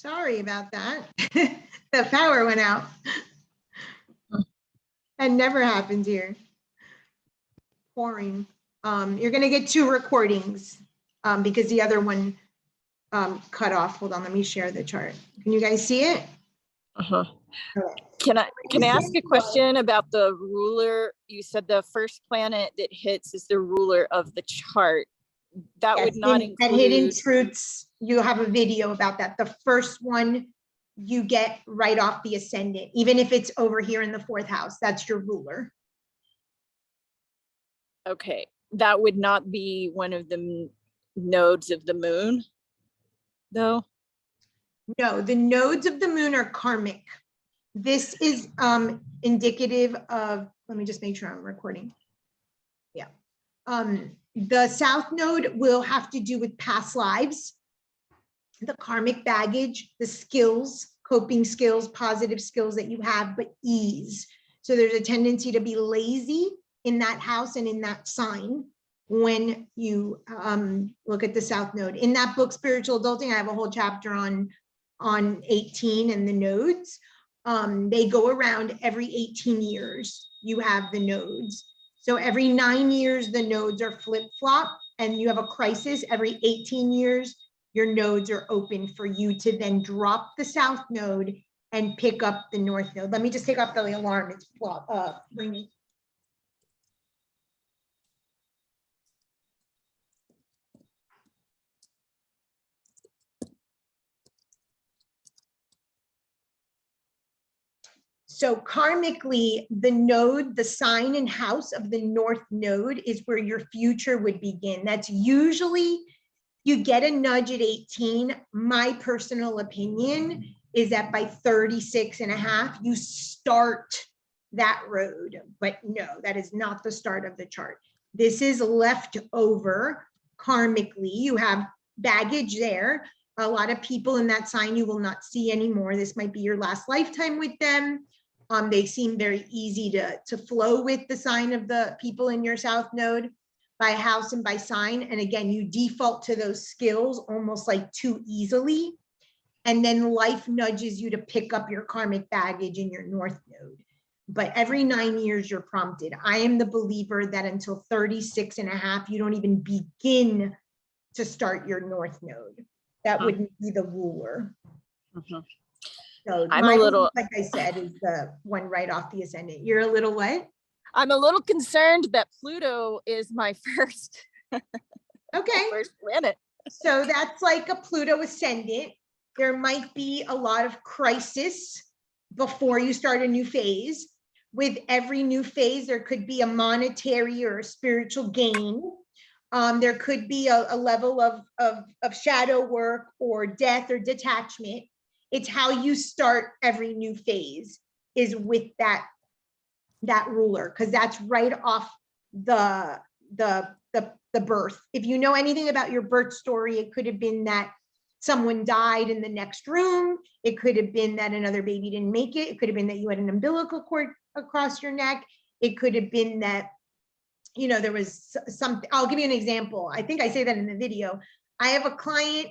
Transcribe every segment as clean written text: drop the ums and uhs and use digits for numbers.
Sorry about that. The power went out. That never happened here. Pouring. You're going to get 2 recordings because the other one cut off. Hold on, let me share the chart. Can you guys see it? Uh-huh. Okay. Can I ask a question about the ruler? You said the first planet that hits is the ruler of the chart. That would not include... At Hidden Truths, you have a video about that. The first one you get right off the ascendant, even if it's over here in the 4th house, that's your ruler. Okay, that would not be one of the nodes of the moon, though? No, the nodes of the moon are karmic. This is indicative of, let me just make sure I'm recording. Yeah. The south node will have to do with past lives, the karmic baggage, the skills, coping skills, positive skills that you have, but ease. So there's a tendency to be lazy in that house and in that sign when you look at the south node. In that book, Spiritual Adulting, I have a whole chapter on 18 and the nodes. They go around every 18 years, you have the nodes. So every 9 years, the nodes are flip-flop and you have a crisis. Every 18 years, your nodes are open for you to then drop the south node and pick up the north node. Let me just take off the alarm. It's ringing. So karmically, the node, the sign and house of the north node is where your future would begin. That's usually, you get a nudge at 18. My personal opinion is that by 36 and a half, you start that road. But no, that is not the start of the chart. This is left over karmically. You have baggage there. A lot of people in that sign you will not see anymore. This might be your last lifetime with them. They seem very easy to flow with the sign of the people in your south node by house and by sign. And again, you default to those skills almost like too easily. And then life nudges you to pick up your karmic baggage in your north node. But every 9 years you're prompted. I am the believer that until 36 and a half, you don't even begin to start your north node. That wouldn't be the ruler. So I'm a little, like I said, is the one right off the ascendant. You're a little what? I'm a little concerned that Pluto is my first, first planet. So that's like a Pluto ascendant. There might be a lot of crisis before you start a new phase. With every new phase, there could be a monetary or a spiritual gain. There could be a level of shadow work or death or detachment. It's how you start every new phase is with that ruler, because that's right off the birth. If you know anything about your birth story, it could have been that someone died in the next room. It could have been that another baby didn't make it. It could have been that you had an umbilical cord across your neck. It could have been that, you know, there was something. I'll give you an example. I think I say that in the video. I have a client,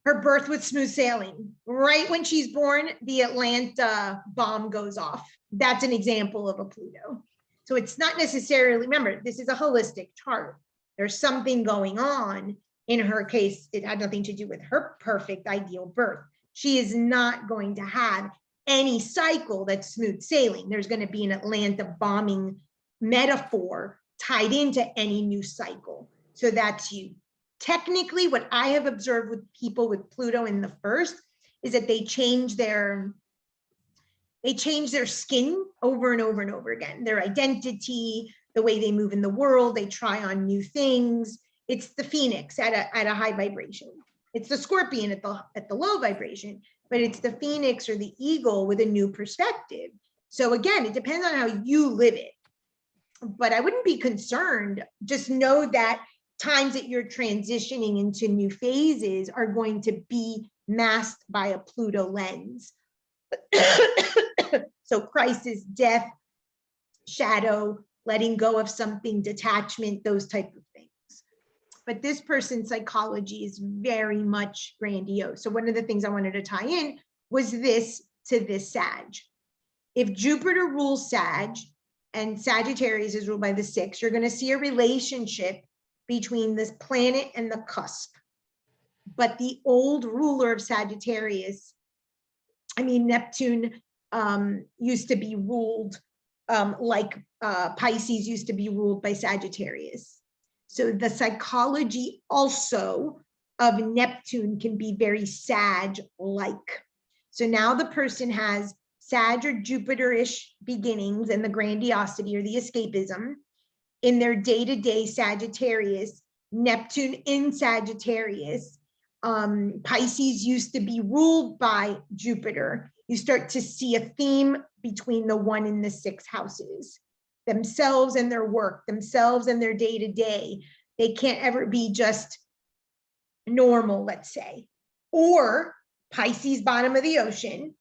her birth was smooth sailing. Right when she's born, the Atlanta bomb goes off. That's an example of a Pluto. So it's not necessarily, remember, this is a holistic chart. There's something going on. In her case, it had nothing to do with her perfect ideal birth. She is not going to have any cycle that's smooth sailing. There's going to be an Atlanta bombing metaphor tied into any new cycle. So that's you. Technically, what I have observed with people with Pluto in the first is that they change their skin over and over and over again. Their identity, the way they move in the world, they try on new things. It's the Phoenix at a high vibration. It's the Scorpion at the low vibration, but it's the Phoenix or the Eagle with a new perspective. So again, it depends on how you live it. But I wouldn't be concerned. Just know that times that you're transitioning into new phases are going to be masked by a Pluto lens. So crisis, death, shadow, letting go of something, detachment, those type of things. but this person's psychology is very much grandiose. So one of the things I wanted to tie in was this to this Sag. If Jupiter rules Sag and Sagittarius is ruled by the 6, you're going to see a relationship between this planet and the cusp. But the old ruler of Sagittarius, Neptune, used to be ruled like Pisces used to be ruled by Sagittarius. So the psychology also of Neptune can be very Sag-like. So now the person has Sag or Jupiter-ish beginnings and the grandiosity or the escapism in their day-to-day Sagittarius, Neptune in Sagittarius. Pisces used to be ruled by Jupiter. You start to see a theme between the 1 and the 6 houses, themselves and their work, themselves and their day-to-day. They can't ever be just normal, let's say. Or Pisces, bottom of the ocean,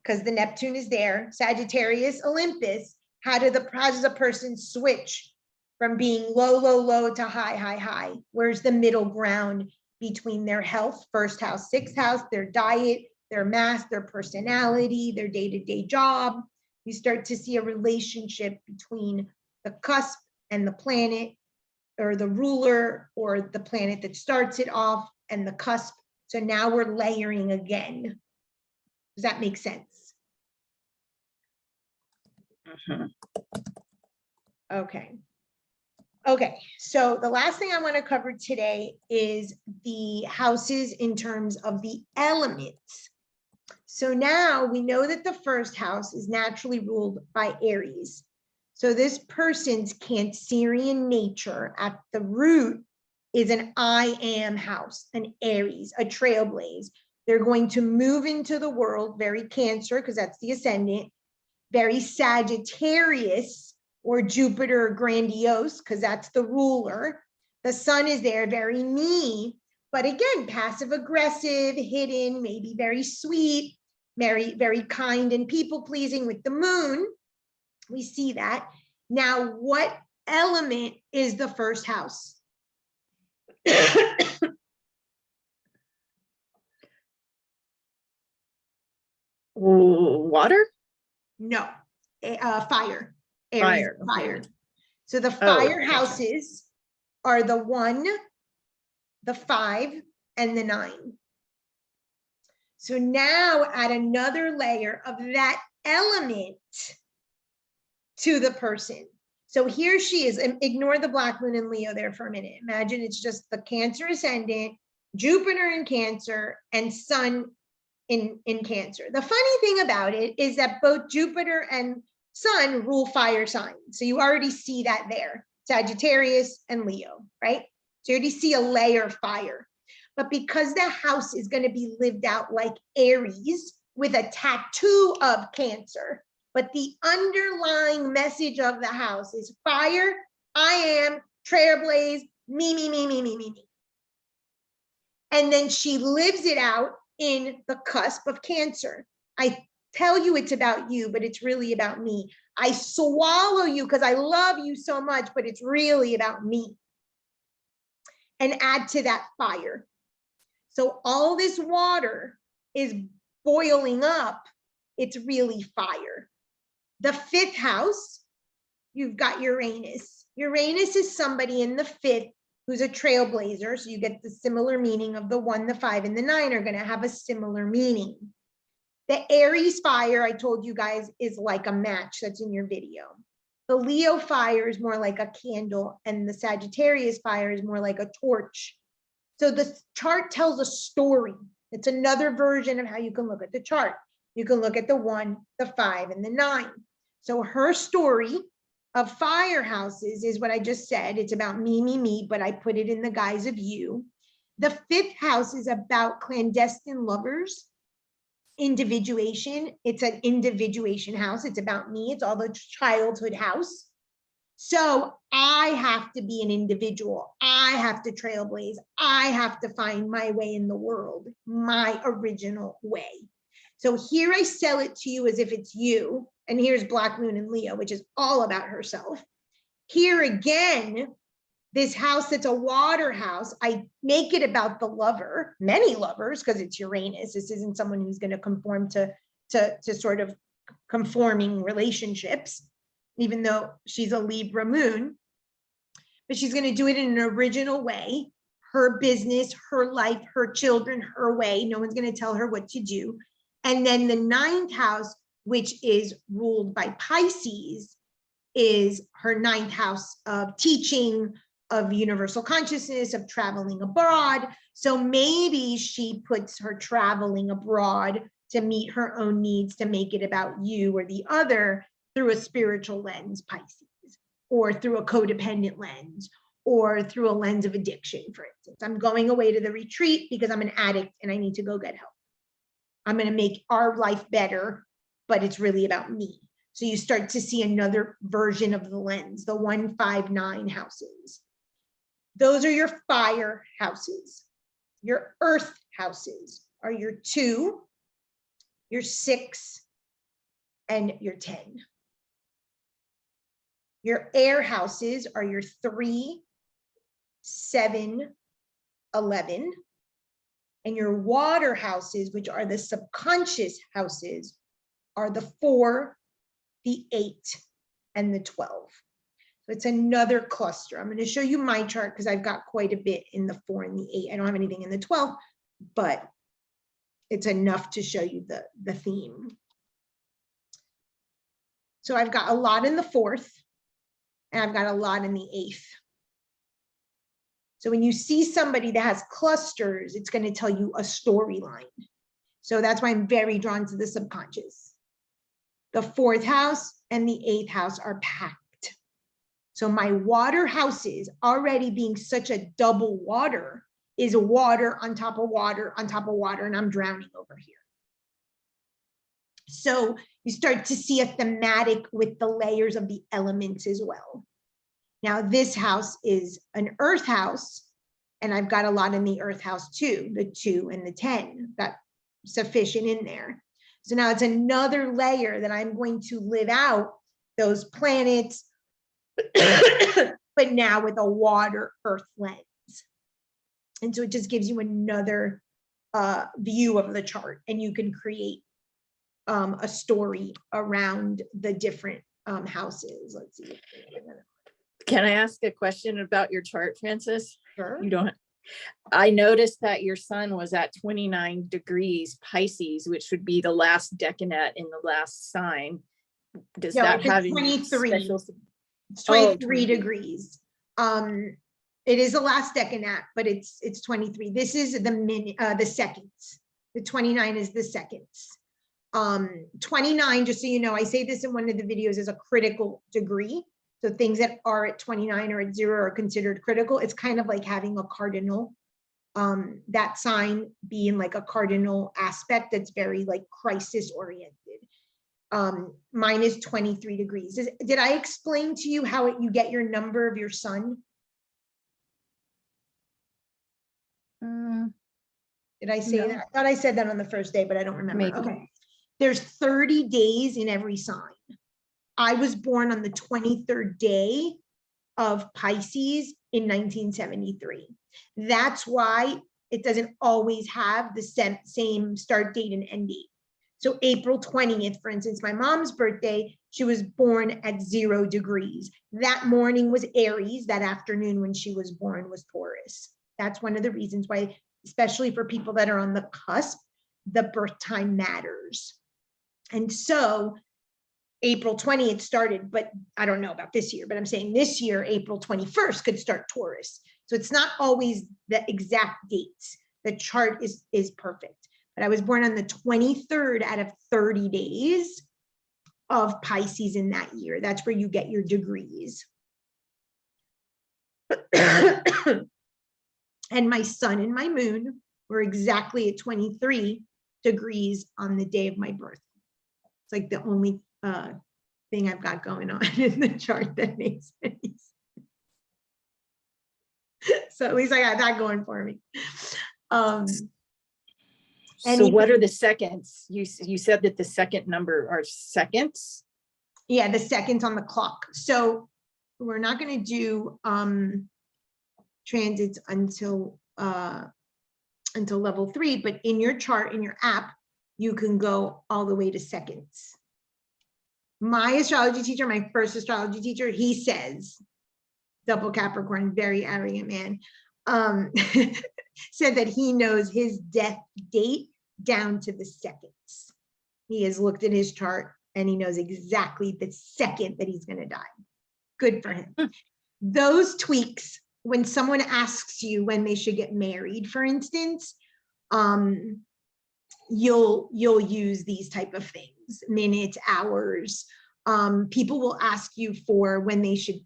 because the Neptune is there. Sagittarius, Olympus. How does a person switch from being low, low, low to high, high, high? Where's the middle ground between their health, 1st house, 6th house, their diet, their mass, their personality, their day-to-day job? You start to see a relationship between the cusp and the planet, or the ruler, or the planet that starts it off, and the cusp. So now we're layering again. Does that make sense? Okay. Okay, so the last thing I want to cover today is the houses in terms of the elements. So now we know that the 1st house is naturally ruled by Aries. So this person's Cancerian nature at the root is an I am house, an Aries, a trailblaze. They're going to move into the world very Cancer, because that's the ascendant, very Sagittarius or Jupiter grandiose, because that's the ruler. The sun is there, very me, but again, passive aggressive, hidden, maybe very sweet, very, very kind and people pleasing with the moon. We see that. Now, what element is the 1st house? Water? No, fire. Aries, Fire. fire. So the fire houses are the 1, the 5, and the 9. So now add another layer of that element to the person. So here she is. Ignore the Black Moon in Leo there for a minute. Imagine it's just the Cancer ascendant, Jupiter in Cancer, and Sun in Cancer. The funny thing about it is that both Jupiter and Sun rule fire signs. So you already see that there, Sagittarius and Leo, right? So you already see a layer of fire. But because the house is going to be lived out like Aries with a tattoo of Cancer, but the underlying message of the house is fire, I am, trailblaze, me, me, me, me, me, me, me. And then she lives it out in the cusp of Cancer. I tell you it's about you, but it's really about me. I swallow you because I love you so much, but it's really about me. And add to that fire. So all this water is boiling up. It's really fire. The 5th house, you've got Uranus. Uranus is somebody in the 5th who's a trailblazer. So you get the similar meaning of the 1, the 5, and the 9 are going to have a similar meaning. The Aries fire, I told you guys, is like a match that's in your video. The Leo fire is more like a candle, and the Sagittarius fire is more like a torch. So the chart tells a story. It's another version of how you can look at the chart. You can look at the 1, the 5, and the 9. So her story of fire houses is what I just said. It's about me, me, me, but I put it in the guise of you. The 5th house is about clandestine lovers, individuation. It's an individuation house. It's about me. It's all the childhood house. So I have to be an individual. I have to trailblaze. I have to find my way in the world, my original way. So here I sell it to you as if it's you. And here's Black Moon in Leo, which is all about herself. Here again, This house that's a water house, I make it about the lover, many lovers, because it's Uranus. This isn't someone who's going to conform to sort of conforming relationships, even though she's a Libra moon. But she's going to do it in an original way, her business, her life, her children, her way. No one's going to tell her what to do. And then the 9th house, which is ruled by Pisces, is her 9th house of teaching, of universal consciousness, of traveling abroad. So maybe she puts her traveling abroad to meet her own needs, to make it about you or the other through a spiritual lens, Pisces, or through a codependent lens, or through a lens of addiction, for instance. I'm going away to the retreat because I'm an addict and I need to go get help. I'm going to make our life better, but it's really about me. So you start to see another version of the lens, the 1, 5, 9 houses. Those are your fire houses. Your earth houses are your 2, your 6, and your 10. Your air houses are your 3, 7, 11. And your water houses, which are the subconscious houses, are the 4, the 8, and the 12. So it's another cluster. I'm going to show you my chart because I've got quite a bit in the 4 and the 8. I don't have anything in the 12, but it's enough to show you the theme. So I've got a lot in the 4th, and I've got a lot in the 8th. So when you see somebody that has clusters, it's going to tell you a storyline. So that's why I'm very drawn to the subconscious. The 4th house and the 8th house are packed. So my water houses, already being such a double water, is water on top of water on top of water, and I'm drowning over here. So you start to see a thematic with the layers of the elements as well. Now this house is an earth house, and I've got a lot in the earth house too, the 2 and the 10, got sufficient in there. So now it's another layer that I'm going to live out those planets, but now with a water earth lens. And so it just gives you another view of the chart, and you can create a story around the different houses. Let's see. Can I ask a question about your chart, Frances? Sure. You don't. I noticed that your sun was at 29 degrees Pisces, which would be the last decanate in the last sign. Does that have any 23? special? It's 23 degrees. It is the last decanate, but it's 23. This is the seconds. The 29 is the seconds. 29, just so you know, I say this in one of the videos, is a critical degree. So things that are at 29 or at 0 are considered critical. It's kind of like having a cardinal, that sign being like a cardinal aspect that's very like crisis oriented. Mine is 23 degrees. Did I explain to you how you get your number of your sun? Did I say No. that? I thought I said that on the first day, but I don't remember. Maybe. Okay. There's 30 days in every sign. I was born on the 23rd day of Pisces in 1973. That's why it doesn't always have the same start date and end date. So April 20th, for instance, my mom's birthday, she was born at 0 degrees. That morning was Aries. That afternoon when she was born was Taurus. That's one of the reasons why, especially for people that are on the cusp, the birth time matters. And so April 20th started, but I don't know about this year, but I'm saying this year, April 21st could start Taurus. So it's not always the exact dates. The chart is perfect. But I was born on the 23rd out of 30 days of Pisces in that year. That's where you get your degrees. And my sun and my moon were exactly at 23 degrees on the day of my birth. It's like the only thing I've got going on in the chart that makes any sense. So at least I got that going for me. So what are the seconds? You said that the second number are seconds? Yeah, the seconds on the clock. So we're not going to do transits until level 3, but in your chart, in your app, you can go all the way to seconds. My astrology teacher, my first astrology teacher, he says, double Capricorn, very arrogant man, said that he knows his death date down to the seconds. He has looked at his chart and he knows exactly the second that he's going to die. Good for him. Those tweaks, when someone asks you when they should get married, for instance, you'll use these type of things, minutes, hours. People will ask you for when they should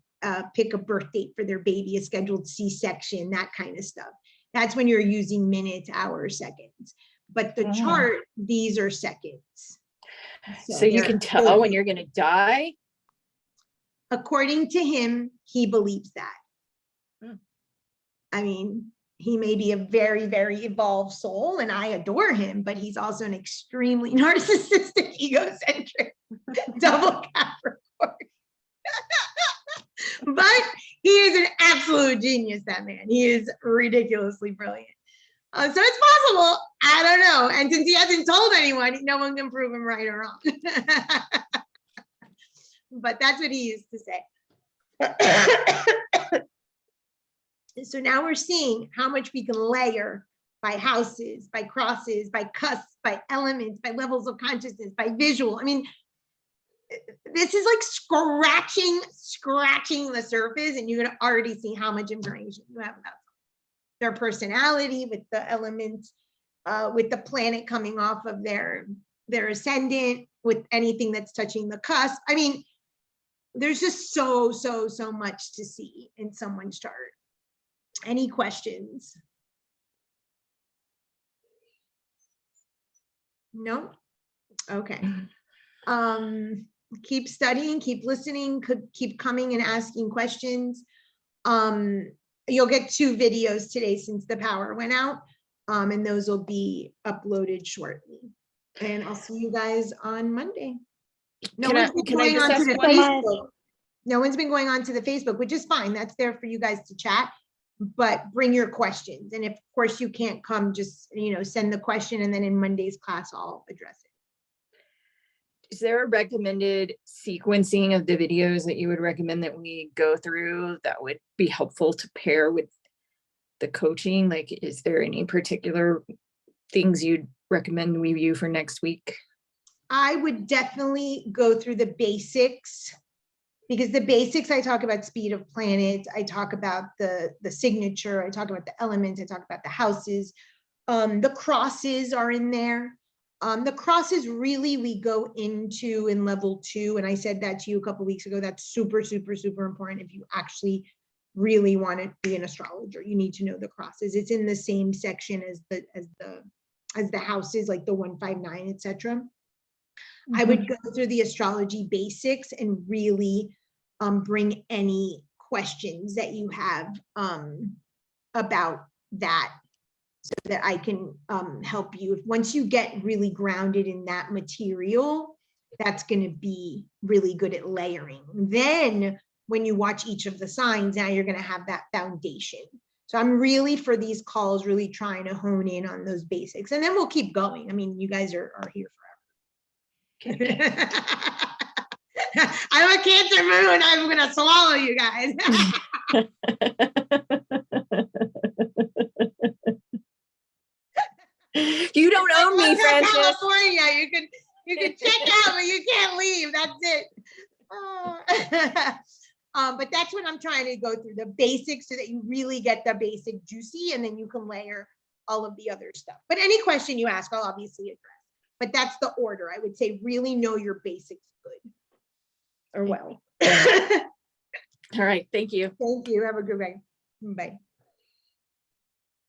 pick a birth date for their baby, a scheduled C-section, that kind of stuff. That's when you're using minutes, hours, seconds. But the chart, these are seconds. So you can tell when you're going to die? According to him, he believes that. I mean, he may be a very, very evolved soul, and I adore him, but he's also an extremely narcissistic, egocentric, double Capricorn. But he is an absolute genius, that man. He is ridiculously brilliant. So it's possible. I don't know. And since he hasn't told anyone, no one can prove him right or wrong. But that's what he used to say. So now we're seeing how much we can layer by houses, by crosses, by cusps, by elements, by levels of consciousness, by visual. I mean, this is like scratching the surface, and you're going to already see how much information you have about their personality, with the elements, with the planet coming off of their ascendant, with anything that's touching the cusp. I mean, there's just so much to see in someone's chart. Any questions? No? Okay. Keep studying, keep listening, keep coming and asking questions. You'll get 2 videos today since the power went out, and those will be uploaded shortly. And I'll see you guys on Monday. No one's been going on to the Facebook. No one's been going on to the Facebook, which is fine. That's there for you guys to chat, but bring your questions. And if, of course, you can't come, just, send the question, and then in Monday's class, I'll address it. Is there a recommended sequencing of the videos that you would recommend that we go through that would be helpful to pair with the coaching? Like, is there any particular things you'd recommend we view for next week? I would definitely go through the basics, because the basics, I talk about speed of planets, I talk about the signature, I talk about the elements, I talk about the houses. The crosses are in there. The crosses really we go into in level 2, and I said that to you a couple of weeks ago. That's super important. If you actually really want to be an astrologer, you need to know the crosses. It's in the same section as the houses, like the 159, etc. I would go through the astrology basics and really bring any questions that you have about that, so that I can help you. Once you get really grounded in that material, that's going to be really good at layering. Then when you watch each of the signs, now you're going to have that foundation. So I'm really, for these calls, really trying to hone in on those basics, and then we'll keep going. I mean, you guys are here forever. I'm a Cancer moon. I'm going to swallow you guys. You don't own me, Francis. California, you can check out, but you can't leave. That's it. But that's what I'm trying to go through, the basics, so that you really get the basic juicy, and then you can layer all of the other stuff. But any question you ask, I'll obviously address. But that's the order. I would say really know your basics good or well. All right. Thank you. Thank you. Have a good day. Bye.